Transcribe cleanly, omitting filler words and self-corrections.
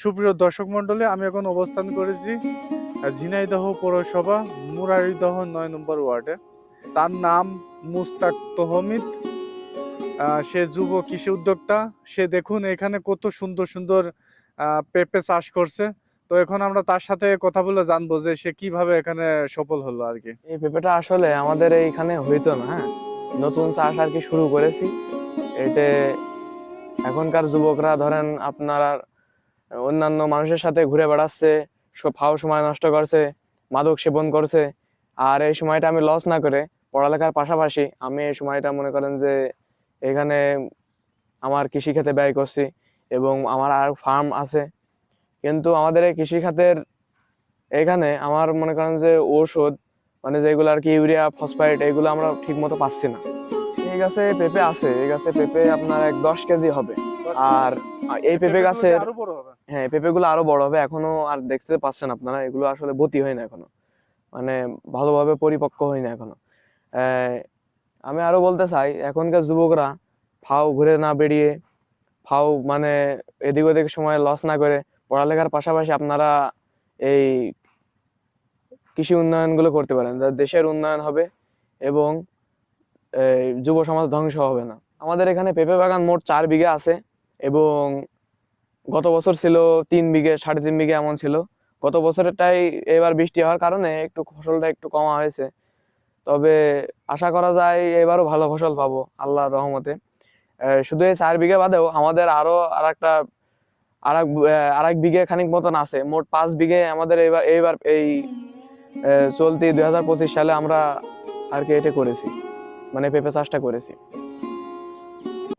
সুপ্রিয় দর্শক মন্ডলী, আমি এখন অবস্থান করেছি ঝিনাইদহ পৌরসভা মুরারীদহ ৯ নম্বর ওয়ার্ডে। তার নাম মুস্তাক তহমিদ। সে যুব কৃষি উদ্যোক্তা। সে দেখুন এখানে কত সুন্দর সুন্দর পেঁপে চাষ করছে। তো এখন আমরা তার সাথে কথা বলে জানবো যে সে কিভাবে এখানে সফল হলো আর কি। এই পেঁপেটা আসলে আমাদের এইখানে হইতো না, হ্যাঁ, নতুন চাষ আর কি শুরু করেছি। এতে এখনকার যুবকরা ধরেন আপনার অন্যান্য মানুষের সাথে ঘুরে বেড়াচ্ছে, ফাও সময় নষ্ট করছে, মাদক সেবন করছে। আর এই সময়টা আমি লস না করে পড়ালেখার পাশাপাশি আমি এই সময়টা মনে করেন যে এখানে আমার কৃষি খাতে ব্যয় করছি এবং আমার আর ফার্ম আছে। কিন্তু আমাদের এই কৃষি খাতের এখানে আমার মনে করেন যে ঔষধ মানে যেগুলো আর কি ইউরিয়া ফসফেট এগুলো আমরা ঠিক মতো পাচ্ছি না। এই গাছে পেঁপে আছে, এই গাছে পেঁপে আপনার 10 কেজি হবে। আর এই পেঁপে গাছের আরো বড় হবে। হ্যাঁ, পেঁপে গুলো আরো বড় হবে। এখনো আর দেখতে পাচ্ছেন আপনারা, এগুলো আসলে বতি হয় না এখনো, মানে ভালোভাবে পরিপক্ক হয় না এখনো। আহ, আমি আরো বলতে চাই, এখনকার যুবকরা ফাও ঘুরে না বেরিয়ে, ফাও মানে এদিক ওদিক সময় লস না করে পড়ালেখার পাশাপাশি আপনারা এই কৃষি উন্নয়ন গুলো করতে পারেন, যাতে দেশের উন্নয়ন হবে এবং যুব সমাজ ধ্বংস হবে না। আমাদের এখানে পেঁপে বাগান মোট 4 বিঘা আছে এবং গত বছর ছিল 3 বিঘে, 3.5 বিঘে এমন ছিল। গত বছরেরটাই এবার বৃষ্টি হওয়ার কারণে একটু ফসলটা একটু কমা হয়েছে। তবে আশা করা যায় এবারও ভালো ফসল পাবো আল্লাহর রহমতে। শুধু এই 4 বিঘা বাদেও আমাদের আরো আর এক বিঘে খানিক মতন আছে। মোট 5 বিঘে আমাদের এবার এইবার এই চলতি 2025 সালে আমরা আর কি এটা করেছি, মানে পেঁপে চাষটা করেছি।